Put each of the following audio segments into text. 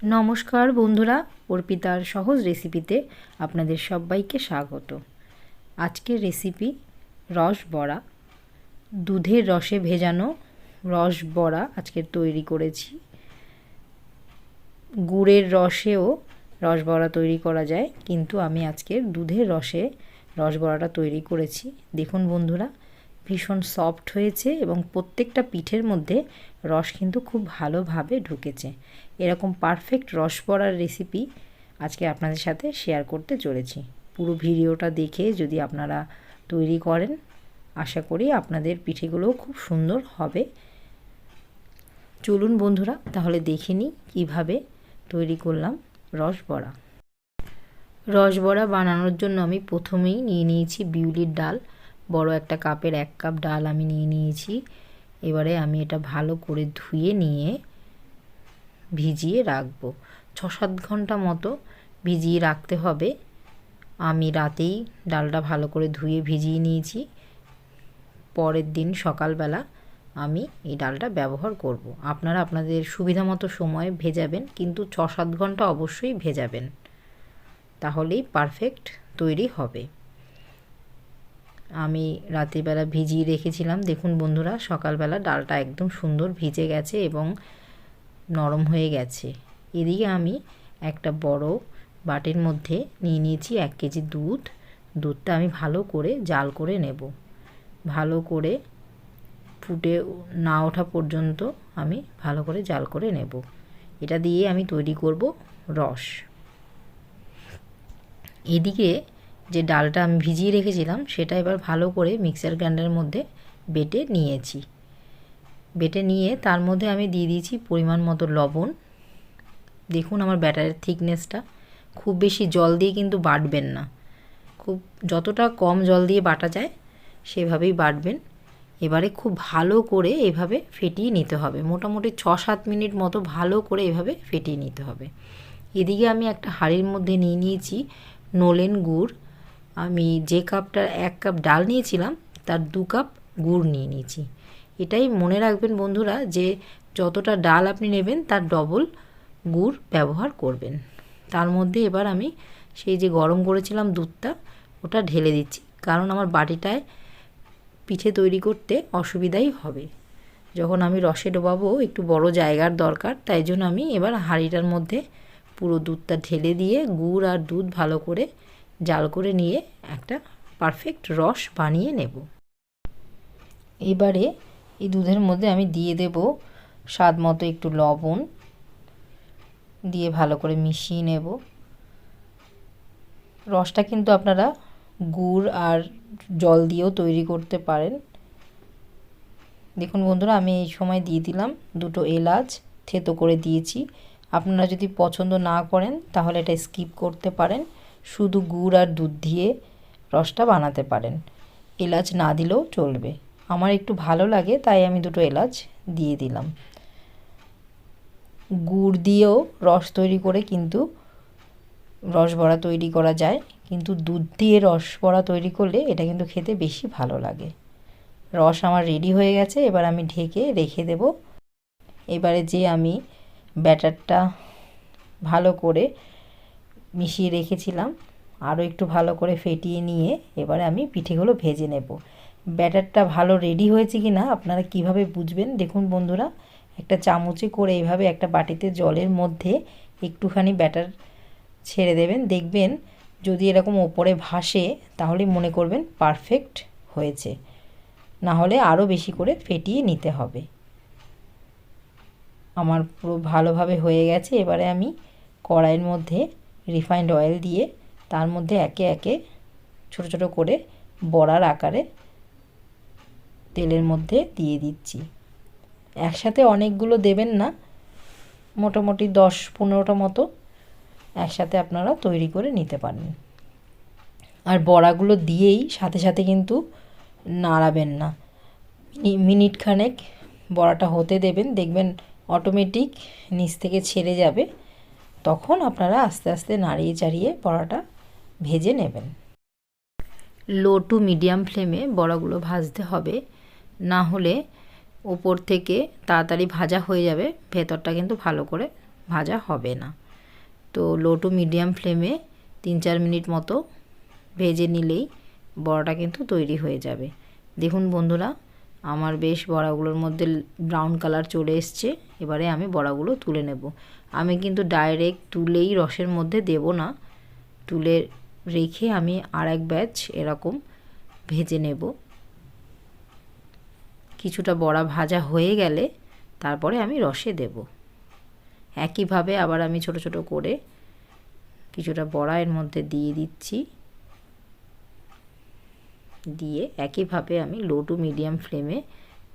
নমস্কার বন্ধুরা, অর্পিতার সহজ রেসিপিতে আপনাদের সবাইকে স্বাগত। আজকের রেসিপি রস বড়া। দুধের রসে ভেজানো রস বড়া আজকে তৈরি করেছি। গুড়ের রসেও রস বড়া তৈরি করা যায়, কিন্তু আমি আজকে দুধের রসে রস বড়াটা তৈরি করেছি। দেখুন বন্ধুরা, ভীষণ সফট হয়েছে এবং প্রত্যেকটা পিঠের মধ্যে রস কিন্তু খুব ভালোভাবে ঢুকেছে। এরকম পারফেক্ট রস বড়ার রেসিপি আজকে আপনাদের সাথে শেয়ার করতে চলেছি। পুরো ভিডিওটা দেখে যদি আপনারা তৈরি করেন, আশা করি আপনাদের পিঠেগুলোও খুব সুন্দর হবে। চলুন বন্ধুরা, তাহলে দেখে নিই কীভাবে তৈরি করলাম রস বড়া। রস বড়া বানানোর জন্য আমি প্রথমেই নিয়ে নিয়েছি বিউলির ডাল। বড় একটা কাপের 1 কাপ ডাল আমি নিয়ে নিয়েছি। এবারে আমি এটা ভালো করে ধুয়ে নিয়ে ভিজিয়ে রাখবো। 6-7 ঘন্টা মতো ভিজিয়ে রাখতে হবে। আমি রাতেই ডালটা ভালো করে ধুয়ে ভিজিয়ে নিয়েছি। পরের দিন সকালবেলা আমি এই ডালটা ব্যবহার করব। আপনারা আপনাদের সুবিধা মতো সময় ভেজাবেন, কিন্তু 6-7 ঘন্টা অবশ্যই ভেজাবেন, তাহলেই পারফেক্ট তৈরি হবে। আমি রাতেরবেলা ভিজিয়ে রেখেছিলাম। দেখুন বন্ধুরা, সকালবেলা ডালটা একদম সুন্দর ভিজে গেছে এবং নরম হয়ে গেছে। এদিকে আমি একটা বড় বাটির মধ্যে নিয়ে নিয়েছি 1 কেজি দুধ। দুধটা আমি ভালো করে জাল করে নেব। ভালো করে ফুটে না ওঠা পর্যন্ত আমি ভালো করে জাল করে নেব। এটা দিয়ে আমি তৈরি করব রস। এদিকে যে ডালটা আমি ভিজিয়ে রেখেছিলাম সেটা এবার ভালো করে মিক্সার গ্রাইন্ডারের মধ্যে বেটে নিয়েছি। বেটে নিয়ে তার মধ্যে আমি দিয়ে দিয়েছি পরিমাণ মতো লবণ। দেখুন আমার ব্যাটারের থিকনেসটা, খুব বেশি জল দিয়ে কিন্তু বাটবেন না, খুব যতটা কম জল দিয়ে বাটা যায় সেভাবেই বাটবেন। এবারে খুব ভালো করে এভাবে ফেটিয়ে নিতে হবে। মোটামুটি 6-7 মিনিট মতো ভালো করে এভাবে ফেটিয়ে নিতে হবে। এদিকে আমি একটা হাঁড়ির মধ্যে নিয়ে নিয়েছি নলেন গুড়। আমি যে কাপটার 1 কাপ ডাল নিয়েছিলাম তার 2 কাপ গুড় নিয়ে নিয়েছি। এটাই মনে রাখবেন বন্ধুরা, যে যতটা ডাল আপনি নেবেন তার ডবল গুড় ব্যবহার করবেন। তার মধ্যে এবার আমি সেই যে গরম করেছিলাম দুধটা, ওটা ঢেলে দিচ্ছি, কারণ আমার বাটিটায় পিঠে তৈরি করতে অসুবিধাই হবে। যখন আমি রসে ডোবাবো একটু বড় জায়গার দরকার, তাই জন্য আমি এবার হাঁড়িটার মধ্যে পুরো দুধটা ঢেলে দিয়ে গুড় আর দুধ ভালো করে জাল করে নিয়ে একটা পারফেক্ট রস বানিয়ে নেব। এবারে এই দুধের মধ্যে আমি দিয়ে দেব স্বাদ মতো একটু লবণ, দিয়ে ভালো করে মিশিয়ে নেব। রসটা কিন্তু আপনারা গুড় আর জল দিয়েও তৈরি করতে পারেন। দেখুন বন্ধুরা, আমি এই সময় দিয়ে দিলাম 2টো এলাচ থেতো করে দিয়েছি। আপনারা যদি পছন্দ না করেন তাহলে এটা স্কিপ করতে পারেন, শুধু গুড় আর দুধ দিয়ে রসটা বানাতে পারেন, এলাচ না দিলেও চলবে। আমার একটু ভালো লাগে তাই আমি 2টো এলাচ দিয়ে দিলাম। গুড় দিয়েও রস তৈরি করে কিন্তু রস বড়া তৈরি করা যায়, কিন্তু দুধ দিয়ে রস বড়া তৈরি করলে এটা কিন্তু খেতে বেশি ভালো লাগে। রস আমার রেডি হয়ে গেছে, এবার আমি ঢেকে রেখে দেব। এবারে যে আমি ব্যাটারটা ভালো করে মিশিয়ে রেখেছিলাম, আরও একটু ভালো করে ফেটিয়ে নিয়ে এবারে আমি পিঠেগুলো ভেজে নেব। ব্যাটারটা ভালো রেডি হয়েছে কি না আপনারা কিভাবে বুঝবেন? দেখুন বন্ধুরা, একটা চামচে করে এইভাবে একটা বাটিতে জলের মধ্যে একটুখানি ব্যাটার ছেড়ে দেবেন। দেখবেন যদি এরকম ওপরে ভাসে তাহলে মনে করবেন পারফেক্ট হয়েছে, না হলে আরও বেশি করে ফেটিয়ে নিতে হবে। আমার পুরো ভালোভাবে হয়ে গেছে। এবারে আমি কড়াইয়ের মধ্যে রিফাইন্ড অয়েল দিয়ে তার মধ্যে একে একে ছোট ছোট করে বড়ার আকারে তেলের মধ্যে দিয়ে দিচ্ছি। একসাথে অনেকগুলো দেবেন না, মোটামুটি 10-15টা মতো একসাথে আপনারা তৈরি করে নিতে পারেন। আর বড়াগুলো দিয়েই সাথে সাথে কিন্তু নাড়াবেন না, মিনিট খানেক বড়াটা হতে দেবেন। দেখবেন অটোমেটিক নিচ থেকে ছেড়ে যাবে, তখন আপনারা আস্তে আস্তে নাড়িয়ে চাড়িয়ে বড়াটা ভেজে নেবেন। লো টু মিডিয়াম ফ্লেমে বড়াগুলো ভাজতে হবে, না হলে ওপর থেকে তাড়াতাড়ি ভাজা হয়ে যাবে, ভেতরটা কিন্তু ভালো করে ভাজা হবে না। তো লো টু মিডিয়াম ফ্লেমে 3-4 মিনিট মতো ভেজে নিলেই বড়াটা কিন্তু তৈরি হয়ে যাবে। দেখুন বন্ধুরা, আমার বেশ বড়াগুলোর মধ্যে ব্রাউন কালার চলে এসছে। এবারে আমি বড়াগুলো তুলে নেব। আমি কিন্তু ডাইরেক্ট তুলেই রসের মধ্যে দেব না, তুলে রেখে আমি আর এক ব্যাচ এরকম ভেজে নেব। কিছুটা বড়া ভাজা হয়ে গেলে তারপরে আমি রসে দেব। একইভাবে আবার আমি ছোট ছোট করে কিছুটা বড়া এর মধ্যে দিয়ে দিচ্ছি। দিয়ে একইভাবে আমি লো টু মিডিয়াম ফ্লেমে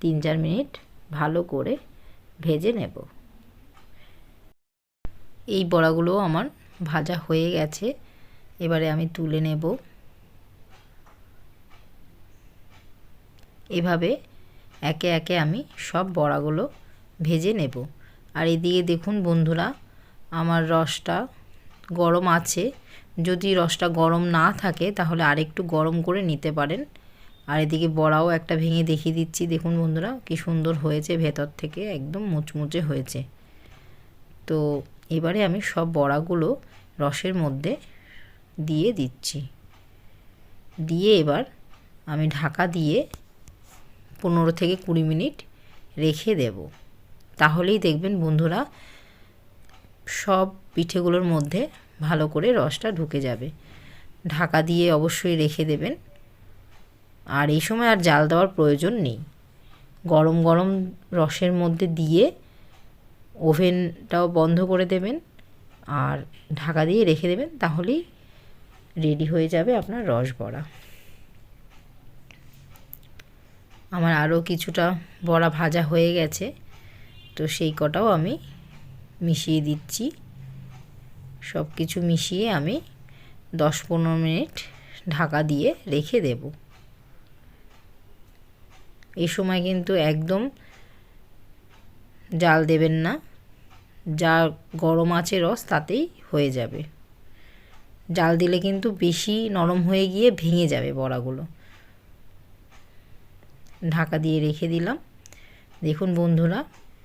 3-4 মিনিট ভালো করে ভেজে নেব। এই বড়াগুলো আমার ভাজা হয়ে গেছে, এবারে আমি তুলে নেব। এভাবে একে একে আমি সব বড়াগুলো ভেজে নেব। আর এদিকে দেখুন বন্ধুরা, আমার রসটা গরম আছে। যদি রসটা গরম না থাকে তাহলে আরেকটু গরম করে নিতে পারেন। আর এদিকে বড়াও একটা ভেঙে দেখিয়ে দিচ্ছি। দেখুন বন্ধুরা, কি সুন্দর হয়েছে, ভেতর থেকে একদম মুচমুচে হয়েছে। তো এবারে আমি সব বড়াগুলো রসের মধ্যে দিয়ে দিচ্ছি। দিয়ে এবার আমি ঢাকা দিয়ে 15 থেকে 20 মিনিট রেখে দেব। তাহলেই দেখবেন বন্ধুরা সব পিঠেগুলোর মধ্যে ভালো করে রসটা ঢুকে যাবে। ঢাকা দিয়ে অবশ্যই রেখে দেবেন। আর এই সময় আর জাল দেওয়ার প্রয়োজন নেই। গরম গরম রসের মধ্যে দিয়ে ওভেনটাও বন্ধ করে দেবেন আর ঢাকা দিয়ে রেখে দেবেন, তাহলেই রেডি হয়ে যাবে আপনার রস বড়া। আমার আরও কিছুটা বড়া ভাজা হয়ে গেছে, তো সেই কটাও আমি মিশিয়ে দিচ্ছি। সব কিছু মিশিয়ে আমি 10-15 মিনিট ঢাকা দিয়ে রেখে দেব। এই সময় কিন্তু একদম জাল দেবেন না, যা গরম আছে রস তাতেই হয়ে যাবে। জাল দিলে কিন্তু বেশি নরম হয়ে গিয়ে ভেঙে যাবে বড়াগুলো। ঢাকা দিয়ে রেখে দিলাম। দেখুন বন্ধুরা,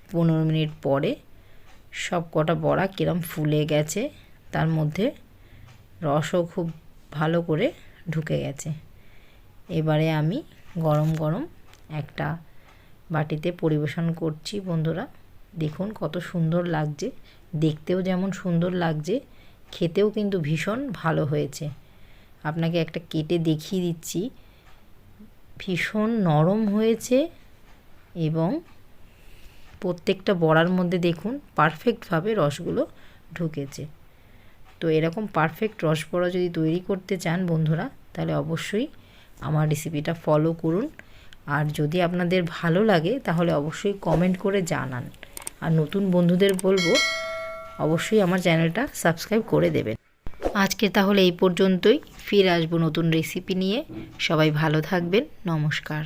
15 মিনিট পরে সব কটা বড়া কিরম ফুলে গেছে, তার মধ্যে রসও খুব ভালো করে ঢুকে গেছে। এবারে আমি গরম গরম একটা বাটিতে পরিবেশন করছি বন্ধুরা। দেখুন কত সুন্দর লাগছে, দেখতেও যেমন সুন্দর লাগছে, খেতেও কিন্তু ভীষণ ভালো হয়েছে। আপনাকে একটা কেটে দেখিয়ে দিচ্ছি। ভীষণ নরম হয়েছে এবং প্রত্যেকটা বড়ার মধ্যে দেখুন পারফেক্টভাবে রসগুলো ঢুকেছে। তো এরকম পারফেক্ট রস বড়া যদি তৈরি করতে চান বন্ধুরা, তাহলে অবশ্যই আমার রেসিপিটা ফলো করুন। আর যদি আপনাদের ভালো লাগে তাহলে অবশ্যই কমেন্ট করে জানান। আর নতুন বন্ধুদের বলবো অবশ্যই আমার চ্যানেলটা সাবস্ক্রাইব করে দেবেন। আজকে তাহলে এই পর্যন্তই, ফিরে আসবো নতুন রেসিপি নিয়ে। সবাই ভালো থাকবেন, নমস্কার।